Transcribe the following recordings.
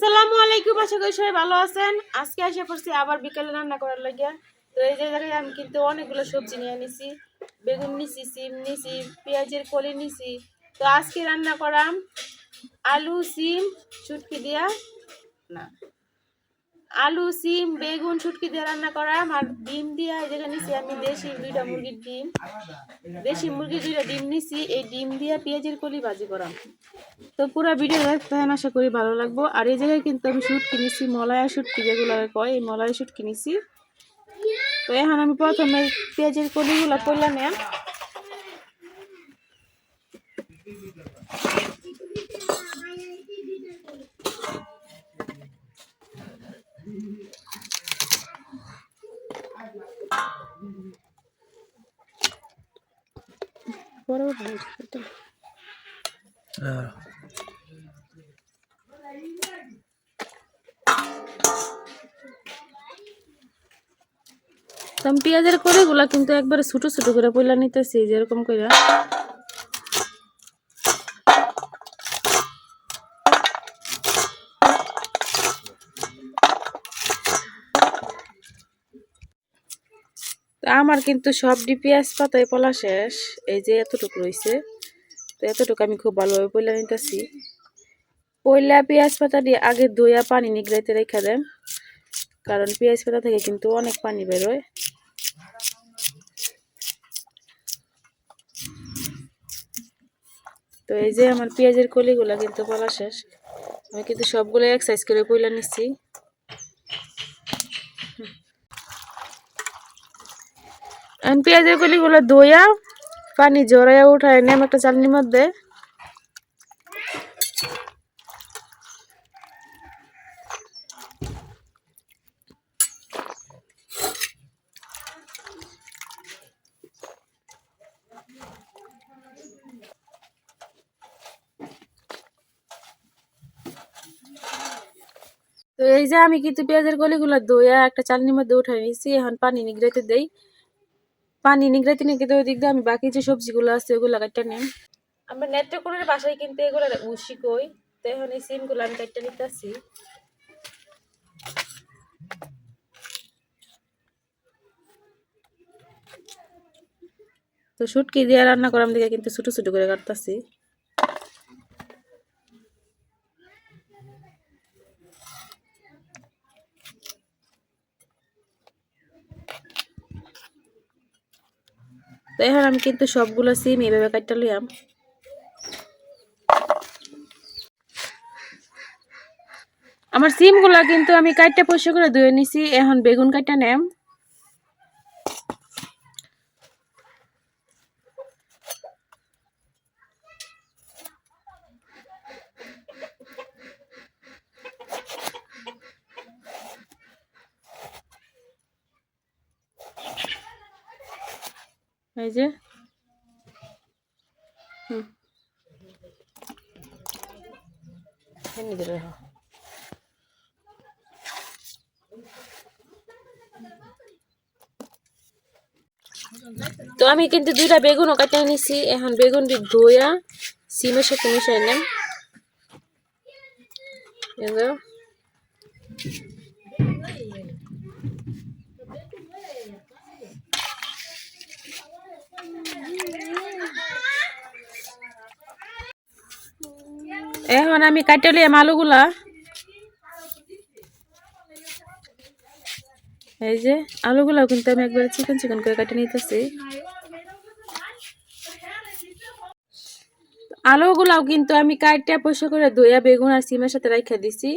আসসালামু আলাইকুম, আশা করি সবাই ভালো আছেন। আজকে এসে পড়ছি আবার বিকালে রান্না করার লাগিয়া। তো এই যে জায়গায় আমি কিন্তু অনেকগুলো সবজি নিয়ে নিছি। বেগুন নিছি, সিম নিছি, পেঁয়াজের কলি নিছি। তো আজকে রান্না করাম আলু সিম শুটকি দিয়া না আলু সিম বেগুন শুটকি দিয়ে রান্না করাম আর ডিম দিয়া। এই জায়গায় নিছি আমি দেশি দুইটা মুরগির ডিম, দেশি মুরগির দুইটা ডিম নিছি। এই ডিম দিয়া পেঁয়াজের কলি ভাজি করাম। তো পুরো ভিডিও দেখতেন, আশা করি ভালো লাগবো। আর এই জায়গায় কিন্তু আমি শুট কিনেছি, মলায়া শুটকি যেগুলো কয়, এই মলায়া শুট কিনেছি। তো এখন আমি প্রথমে পেঁয়াজের কলিগুলো করলা নেন। বড় ভাই আমি পেঁয়াজের কলিগুলা কিন্তু একবারে ছোট ছোট করে পয়লা নিতেছি, যেরকম করে। আমার কিন্তু সবটি পেঁয়াজ পাতায় পলা শেষ, এই যে এতটুকু রয়েছে। তো এতটুকু আমি খুব ভালোভাবে পয়লা নিতেছি। পয়লা পেঁয়াজ পাতা দিয়ে আগে ধুইয়া পানি নিগড়াইতে রেখে দেন, কারণ পেঁয়াজ পাতা থেকে কিন্তু অনেক পানি বেরোয়। তো এই যে আমার পেঁয়াজের কলিগুলা কিন্তু পলা শেষ। আমি কিন্তু সবগুলো এক সাইজ করে পয়লা নিচ্ছি। পেঁয়াজের কলিগুলো ধুইয়া পানি জড়াইয়া উঠায় নিয়ে একটা চালনির মধ্যে। তো এই যে আমি কিন্তু পেঁয়াজের কলিগুলো ধুইয়া একটা চালনির মধ্যে উঠাই নিচ্ছি। এখন পানি নিগড়াইতে দেই। পানি নিগড়াইতে নিগড়াইতে ওই দিক দিয়ে আমি বাকি যে সবজিগুলো আছে ওগুলো কাটতে নিই। আমরা নেত্রকোনার বাসায় কিন্তু এগুলো উশি কই। তো এখন এই সিমগুলো আমি কাটতে নিতেছি। তো শুটকি দিয়ে রান্না করার দিকে কিন্তু ছোট ছোট করে কাটতেছি। তো এখন আমি কিন্তু সবগুলো সিম এইভাবে কাটতে লিয়াম। আমার সিমগুলা কিন্তু আমি কাটতে পরিষ্কার করে ধুয়ে নিছি। এখন বেগুন কাটতে নেম। এই যে তো আমি কিন্তু দুইটা বেগুনও কাটে নিছি। এখন বেগুন ধুইয়া সিমের সাথে মিশাই নেন। এখন আমি কাটে লিয়াম আলুগুলা। এই যে আলুগুলাও কিন্তু আমি একবারে চিকন চিকন করে কাটে নিতেছি। আলুগুলাও কিন্তু আমি কাইটে পয়সা করে ধুইয়া বেগুন আর সিমের সাথে রাখা দিছি।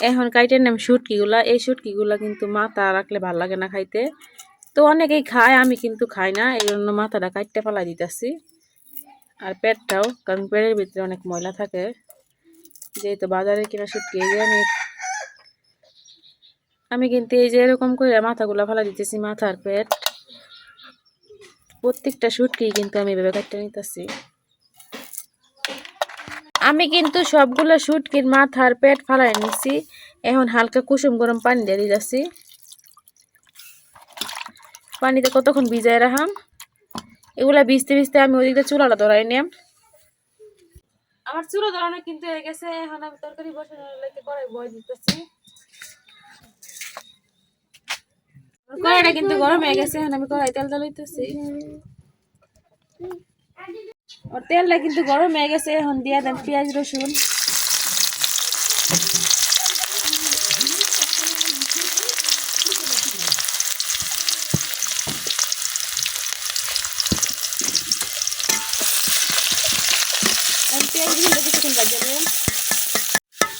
এখন কাইটের নাম শুটকিগুলা। এই শুটকিগুলা কিন্তু মাথা রাখলে ভাল লাগে না খাইতে। তো অনেকেই খায়, আমি কিন্তু খাই না, এই জন্য মাথাটা কাটতে ফেলাই দিতেছি। আর পেটটাও, কারণ পেটের ভিতরে অনেক ময়লা থাকে, যেহেতু বাজারে কিনা শুটকি। এই যে আমি কিন্তু এই যে এরকম করে মাথাগুলা ফেলা দিতেছি, মাথার পেট প্রত্যেকটা শুটকি কিন্তু আমি এভাবে কাটতে নিতেছি। আমি কিন্তু সবগুলো শুটকির মাথার পেট ফালাই নিছি। এখন হালকা কুসুম গরম পানি দিয়ে দিতেছি। পানিতে কতক্ষণ ভিজাই রাখাম। এগুলা ভিজতে ভিজতে আমি ওইদিকে চুলাটা ধরাই নিলাম। আমার চুলো ধরানো কিন্তু হয়ে গেছে, এখন আমি তরকারি বসানোর লাগে কড়াই বয় দিতেছি। কড়াইটা কিন্তু গরম হয়ে গেছে, এখন আমি কড়াই তেল দিতেছি। আর তেলটা কিন্তু গরম হয়ে গেছে, এখন দিয়ে দেন পেঁয়াজ রসুন।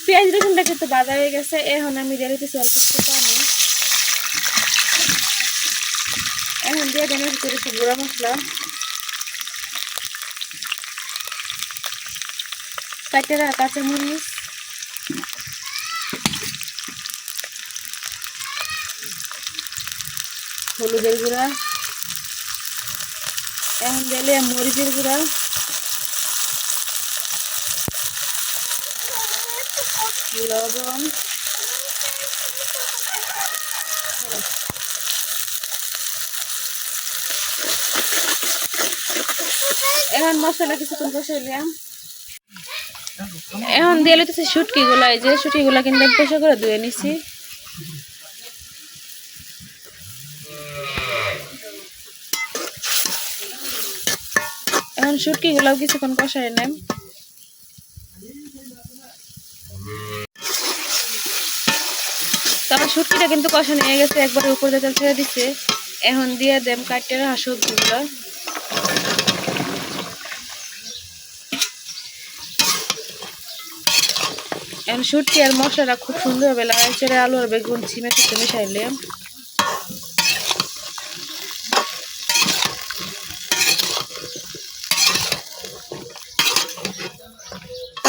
পেঁয়াজ রসুনটা কিন্তু বাজা হয়ে গেছে, এখন আমি দিয়ে দিতেছি অল্প একটু পানি। এখন দিয়ে দেন একটু গুঁড়া মশলা, কাটে রাখা কাঁচামরিচ, হলুদের গুঁড়া, এখন দিলে মরিচের গুঁড়া, লবণ, এখন মশলা কিছুক্ষণ কষাইলাম। এখন দিয়ে লইতেছি শুটকি গুলা, এই যে শুটকি গুলা কিন্তু পয়সা করে ধুয়ে নিছি। এখন শুটকি গুলাও কিছুক্ষণ কষাই নেন। আমার শুটকিটা কিন্তু কষানো হয়ে গেছে, একবারে উপর দিয়ে তেল ছেড়ে দিচ্ছে। এখন দিয়ে দেন কাটতে রাখা সবজিগুলো। এখন শুটকি আর মশলাটা খুব সুন্দরভাবে লাগাই চেড়ে আলু আর বেগুন ছিমে কিছু মিশাইলে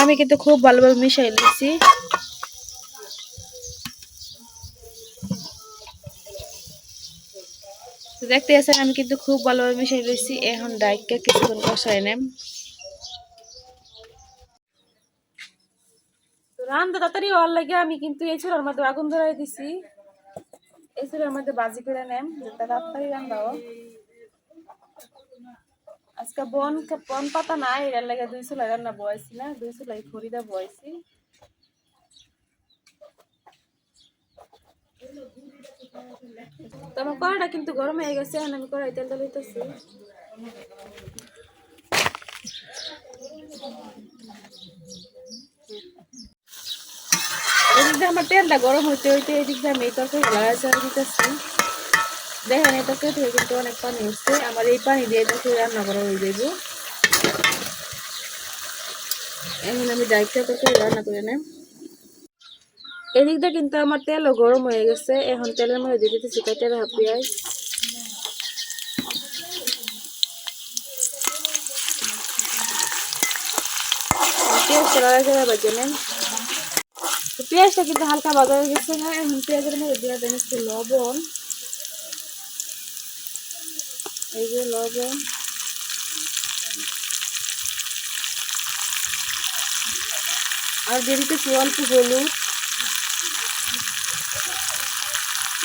আমি কিন্তু খুব ভালোভাবে মিশাই নিচ্ছি। দেখতে আছেন আমি কিন্তু খুব ভালোভাবে মিশাই লইছি। এখন ডাইকা কিছুক্ষণ কষাই নেম। রান্না তাড়াতাড়ি হওয়ার লাগে আমি কিন্তু এই চুলার মধ্যে আগুন ধরাই দিছি। এই চুলার মধ্যে বাজি করে নেম, যেটা তাড়াতাড়ি রান্না হোক। আজকে বন পাতা নাই, এর লাগে দুই চুলাই রান্না বয়েছি না, দুই চুলাই খড়িটা বয়েছি। তো আমার কড়াইটা কিন্তু গরম হয়ে গেছে, এখন আমি কড়াই তেল দিতেছি। এদিকে আমার তেলটা গরম হইতে হইতে এদিকে আমি এই তরকারি লাগাই দিতেছি। দেখেন এই তরকারি থেকে কিন্তু অনেক পানি উঠছে, আমার এই পানি দিয়ে তরকারি রান্না করা হয়ে যাবে। এখন আমি ডাইরেক্ট তরকারি রান্না করে নেব। এদিকটা কিন্তু আমার তেলও গরম হয়ে গেছে, এখন তেলের মধ্যে দিয়ে দিতেছি কেটে রাখা পেঁয়াজ। পেঁয়াজটা লাগাই করে বাজে নেন। পেঁয়াজটা কিন্তু হালকা ভাজা হয়ে গেছে না, এখন পেঁয়াজের মধ্যে দিয়ে দেন একটু লবণ, এই যে লবণ, আর দিয়ে দিতেছি অল্প হলুদ।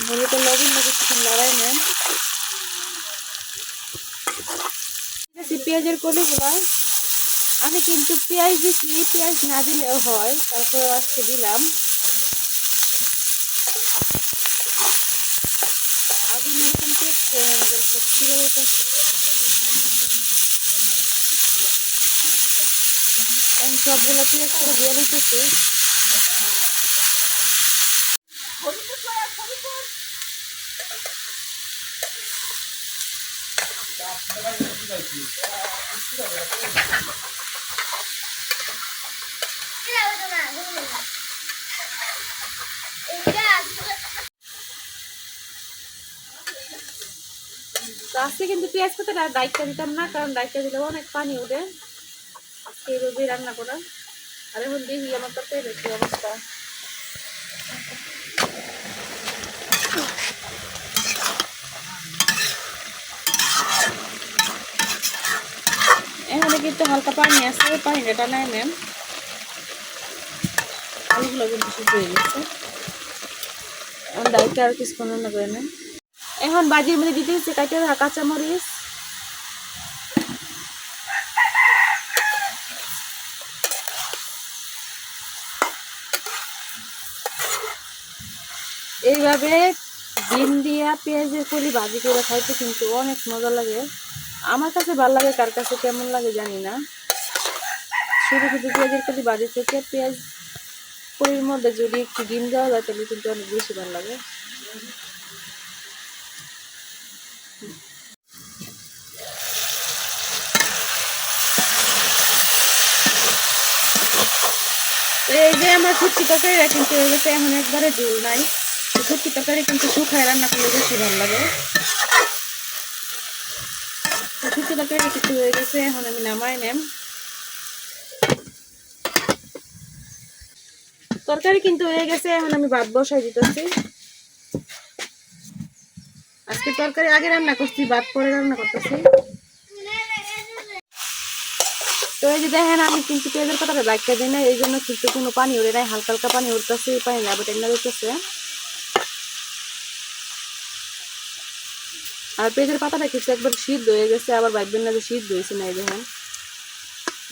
হলুদের লবণ কিছুক্ষণ লড়াই নেন। পেঁয়াজের কলিগুলা আমি কিন্তু পেঁয়াজ দিচ্ছি, পেঁয়াজ না দিলেও হয়, তারপরে আজকে দিলাম। সবগুলো পেঁয়াজ করে দিয়ে দিতেছি। আজকে কিন্তু পেঁয়াজ পাতাটা ডাইকা দিতাম না, কারণ ডাইকা দিলে অনেক পানি উঠে। আজকে এইভাবেই রান্না করা। আর এখন দেখি আমার তরকারি কি অবস্থা। এখানে কিন্তু হালকা পানি আছে, পানিটা টানাই নেন। আলুগুলো কিন্তু শুকিয়ে হয়ে গেছে, এখন ডাইকা আর কিছুক্ষণ রান্না করে নেন। এখন বাজির মধ্যে দিতে হচ্ছে কাটে রাখা কাঁচামরিচ, এইভাবে ডিম দিয়া পেঁয়াজের কলি ভাজি করে খাইতে কিন্তু অনেক মজা লাগে। আমার কাছে ভালো লাগে, কার কাছে কেমন লাগে জানি না। শুধু শুধু পেঁয়াজের কলি ভাজি থেকে পেঁয়াজ কলির মধ্যে যদি একটু ডিম দেওয়া যায় তাহলে কিন্তু অনেক বেশি ভালো লাগে। এই যে আমার ফুটকি তরকারিটা কিন্তু হয়ে গেছে, এখন একবারে ঝোল নাই। ফুটকি তরকারি কিন্তু শুকায় রান্না করলে বেশি ভালো লাগে। ফুটকি তরকারি কিছু হয়ে গেছে, এখন আমি নামাই নেম। তরকারি কিন্তু হয়ে গেছে, এখন আমি ভাত বসাই দিতেছি। আজকে তরকারি আগে রান্না করছি, ভাত পরে রান্না করতেছি। তো এই যে দেখেন আমি কিন্তু পেঁয়াজের পাতাটা রাখতে দিই না, এই জন্য কিন্তু কোনো পানি উড়ে নাই, হালকা হালকা পানি উঠতেছে। এই পানি আবার টেন্ডা উঠতেছে। আর পেঁয়াজের পাতাটা কিন্তু একবার সিদ্ধ হয়ে গেছে, আবার ভাববেন না যে সিদ্ধ হয়েছে না। এই দেখেন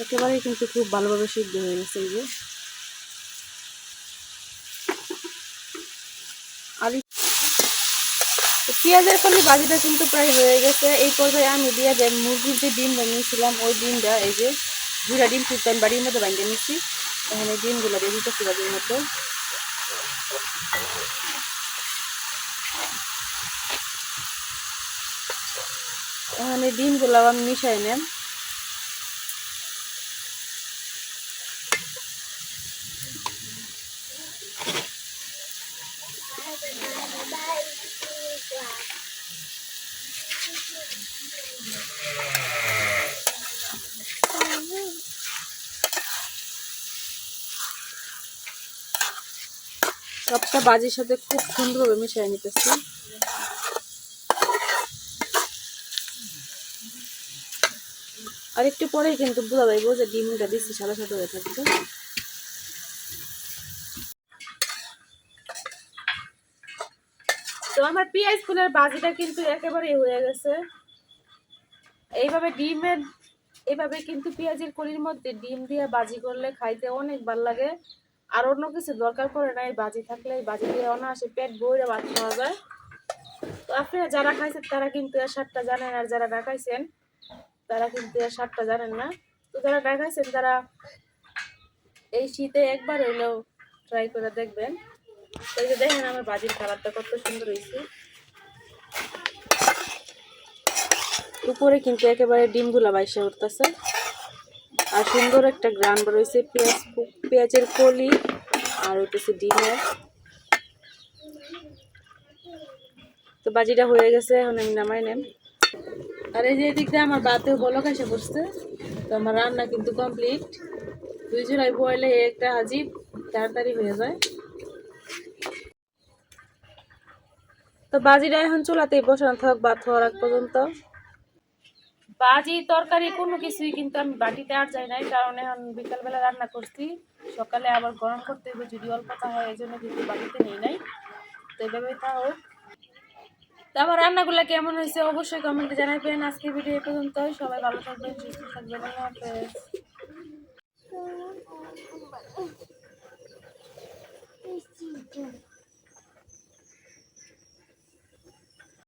একেবারেই কিন্তু খুব ভালোভাবে সিদ্ধ হয়ে গেছে। এই যে আর পেঁয়াজের কলি ভাজিটা কিন্তু প্রায় হয়ে গেছে। এই পর্যায়ে আমি দিয়ে দেব মুরগির যে ডিম বানিয়েছিলাম ওই ডিমটা। এই যে দুটা ডিম কিন্তু আমি বাড়ির মধ্যে বানিয়ে নিচ্ছি। এখানে ডিমগুলো দিয়ে দিতেছি বাড়ির মধ্যে। এখানে ডিমগুলো আমি মিশাই নেন। সবটা ভাজির সাথে খুব সুন্দরভাবে মিশিয়ে নিতেছি। আর একটু পরেই কিন্তু বোঝা যাইব যে ডিমটা দিচ্ছি সাদা সাদা হয়ে থাকবে। তো আমার পেঁয়াজ ফুলের ভাজিটা কিন্তু একেবারেই হয়ে গেছে। এইভাবে কিন্তু পেঁয়াজের কলির মধ্যে ডিম দিয়ে ভাজি করলে খাইতে অনেক ভালো লাগে। আর অন্য কিছু দরকার পড়ে না, এই ভাজি থাকলে এই ভাজি দিয়ে অনায়াসে পেট ভরে ভাত খাওয়া যায়। তো আপনারা যারা খাইছেন তারা কিন্তু এর স্বাদটা জানেন, আর যারা না খাইছেন তারা কিন্তু এর স্বাদটা জানেন না। তো যারা না খাইছেন তারা এই শীতে একবার হইলেও ট্রাই করে দেখবেন। এই যে দেখেন আমার ভাজির কালারটা কত সুন্দর হয়েছে। উপরে কিন্তু একেবারে ডিমগুলা বাইসে উঠতেছে আর সুন্দর একটা গ্রান বেরোইছে পেঁয়াজের কলি আর হইতেছে ডিমের। তো ভাজিটা হয়ে গেছে, এখন আমি নামাই নেন। আর এই যে এদিক দিয়ে আমার বাতেও বলক এসে বসছে। তো আমার রান্না কিন্তু কমপ্লিট। 2 জোড়াই বয়লে একটা হাজি তাড়াতাড়ি হয়ে যায়। তো ভাজিটা এখন চুলাতেই বসানো থাক ভাত হওয়ার আগ পর্যন্ত। ভাজি তরকারি কোনো কিছুই কিন্তু আমি বাটিতে আর যাই নাই, কারণ এখন বিকালবেলা রান্না করছি, সকালে আবার গরম করতে হবে যদি অল্প হয়, এই জন্য কিন্তু বাটিতে নেই নাই। তো এইভাবে তাও তো আমার রান্নাগুলো কেমন হয়েছে অবশ্যই কমেন্টে জানাবেন। আজকে ভিডিও এই পর্যন্তই। সবাই ভালো থাকবেন, সুস্থ থাকবেন। আল্লাহ হাফেজ।